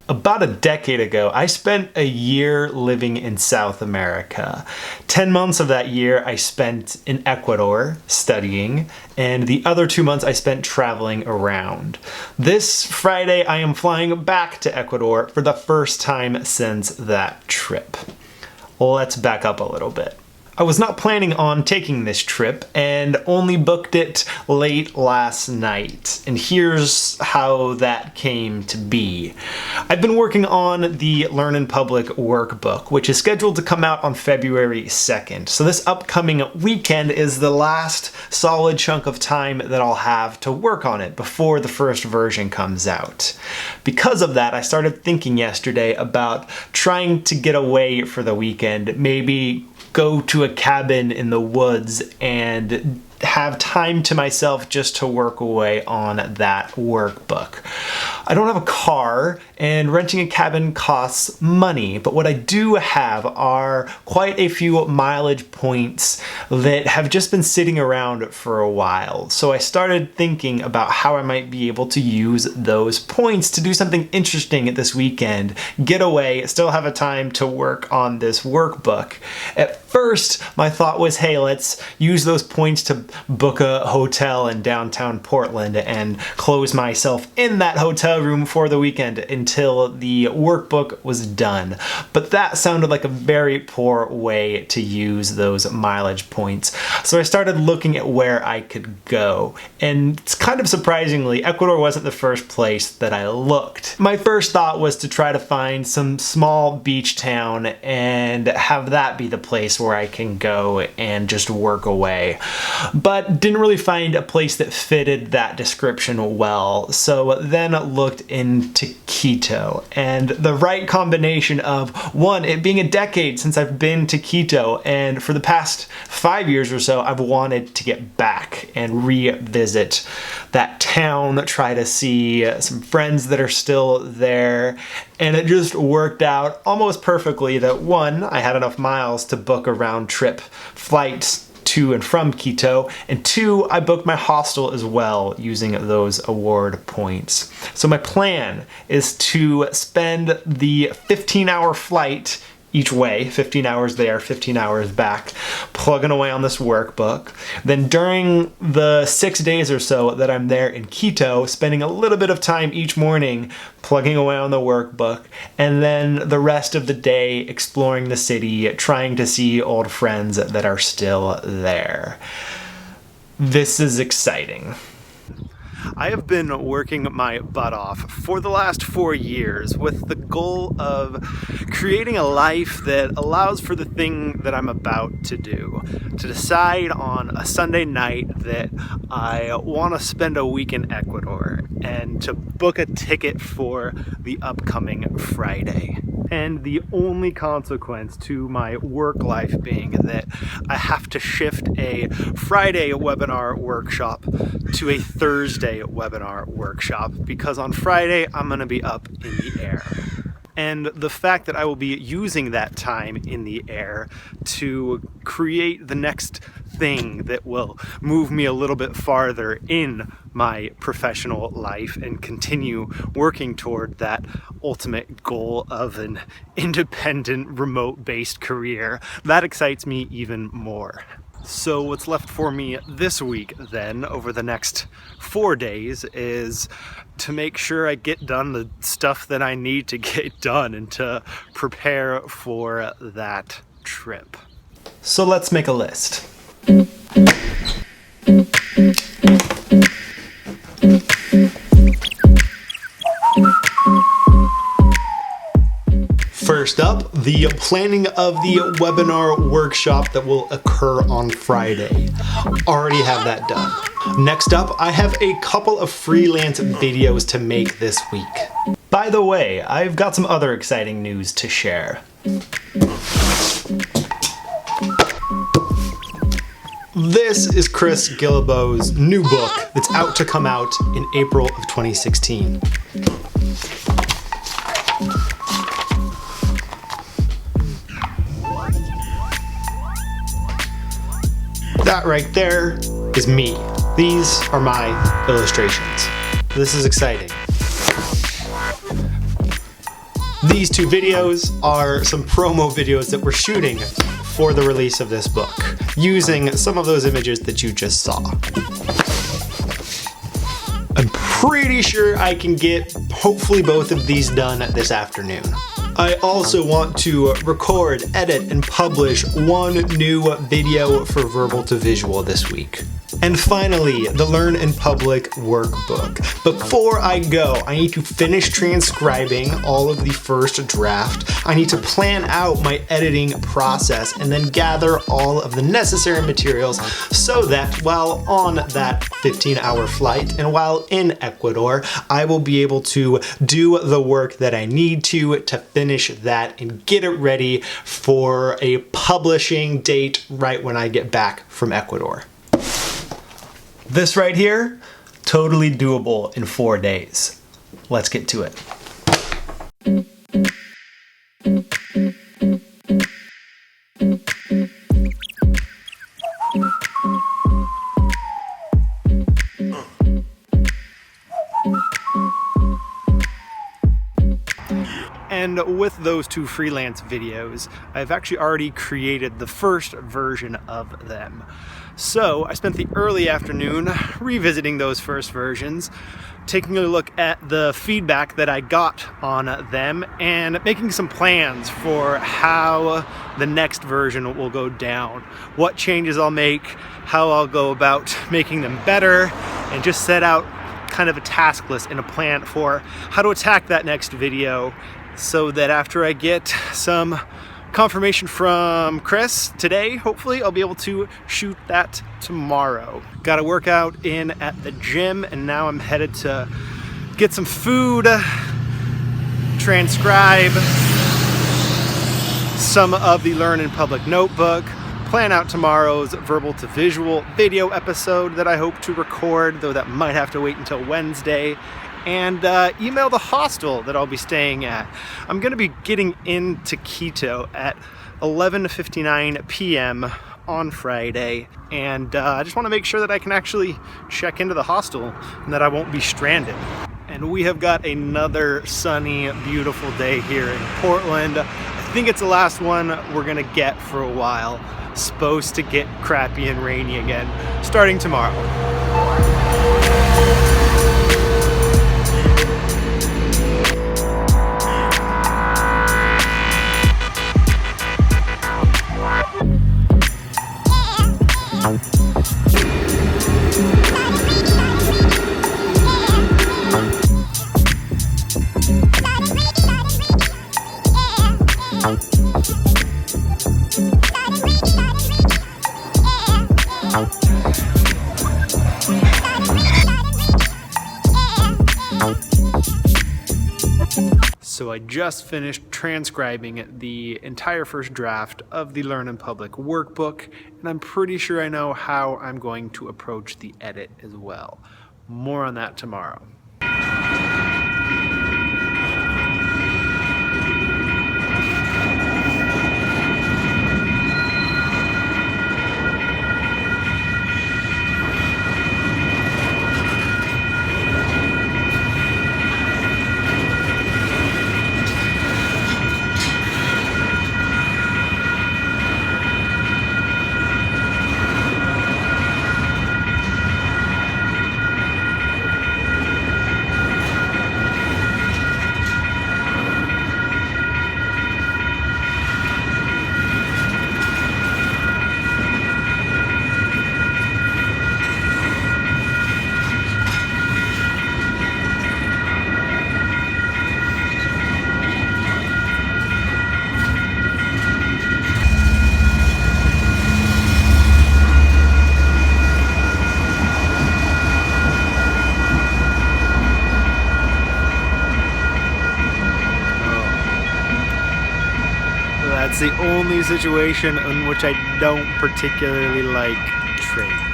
About a decade ago, I spent a year living in South America. 10 months of that year I spent in Ecuador studying, and the other 2 months I spent traveling around. This Friday I am flying back to Ecuador for the first time since that trip. Let's back up a little bit. I was not planning on taking this trip and only booked it late last night. And here's how that came to be. I've been working on the Learn in Public workbook, which is scheduled to come out on February 2nd. So this upcoming weekend is the last solid chunk of time that I'll have to work on it before the first version comes out. Because of that, I started thinking yesterday about trying to get away for the weekend, maybe go to a cabin in the woods and have time to myself just to work away on that workbook. I don't have a car, and renting a cabin costs money, but what I do have are quite a few mileage points that have just been sitting around for a while. So I started thinking about how I might be able to use those points to do something interesting this weekend, get away, still have a time to work on this workbook. At first, my thought was, hey, let's use those points to book a hotel in downtown Portland and close myself in that hotel room for the weekend until the workbook was done. But that sounded like a very poor way to use those mileage points. So I started looking at where I could go. And it's kind of surprisingly, Ecuador wasn't the first place that I looked. My first thought was to try to find some small beach town and have that be the place where I can go and just work away. But didn't really find a place that fitted that description well. So then looked into Quito, and the right combination of, one, it being a decade since I've been to Quito, and for the past 5 years or so I've wanted to get back and revisit that town, try to see some friends that are still there, and it just worked out almost perfectly that, one, I had enough miles to book a round trip flight to and from Quito, and two, I booked my hostel as well using those award points. So my plan is to spend the 15-hour flight each way, 15 hours there, 15 hours back, plugging away on this workbook. Then during the 6 days or so that I'm there in Quito, spending a little bit of time each morning plugging away on the workbook, and then the rest of the day exploring the city, trying to see old friends that are still there. This is exciting. I have been working my butt off for the last 4 years with the goal of creating a life that allows for the thing that I'm about to do. To decide on a Sunday night that I want to spend a week in Ecuador and to book a ticket for the upcoming Friday. And the only consequence to my work life being that I have to shift a Friday webinar workshop to a Thursday webinar workshop, because on Friday I'm going to be up in the air. And the fact that I will be using that time in the air to create the next thing that will move me a little bit farther in my professional life and continue working toward that ultimate goal of an independent, remote-based career, that excites me even more. So what's left for me this week then, over the next 4 days, is to make sure I get done the stuff that I need to get done and to prepare for that trip. So let's make a list. First up, the planning of the webinar workshop that will occur on Friday. Already have that done. Next up, I have a couple of freelance videos to make this week. By the way, I've got some other exciting news to share. This is Chris Guillebeau's new book that's out to come out in April of 2016. That right there is me. These are my illustrations. This is exciting. These two videos are some promo videos that we're shooting for the release of this book, using some of those images that you just saw. I'm pretty sure I can get hopefully both of these done this afternoon. I also want to record, edit, and publish one new video for Verbal to Visual this week. And finally, the Learn in Public workbook. Before I go, I need to finish transcribing all of the first draft. I need to plan out my editing process and then gather all of the necessary materials so that while on that 15-hour flight and while in Ecuador, I will be able to do the work that I need to finish that and get it ready for a publishing date right when I get back from Ecuador. This right here, totally doable in 4 days. Let's get to it. And with those two freelance videos, I've actually already created the first version of them. So I spent the early afternoon revisiting those first versions, taking a look at the feedback that I got on them, and making some plans for how the next version will go down, what changes I'll make, how I'll go about making them better, and just set out kind of a task list and a plan for how to attack that next video, so that after I get some confirmation from Chris today, hopefully I'll be able to shoot that tomorrow. Got a workout in at the gym, and now I'm headed to get some food, transcribe some of the Learn in Public notebook, plan out tomorrow's Verbal to Visual video episode that I hope to record, though that might have to wait until Wednesday, and email the hostel that I'll be staying at. I'm gonna be getting into Quito at 11:59 p.m. on Friday, and I just wanna make sure that I can actually check into the hostel and that I won't be stranded. And we have got another sunny, beautiful day here in Portland. I think it's the last one we're gonna get for a while. Supposed to get crappy and rainy again, starting tomorrow. So I just finished transcribing the entire first draft of the Learn in Public workbook, and I'm pretty sure I know how I'm going to approach the edit as well. More on that tomorrow. That's the only situation in which I don't particularly like trains.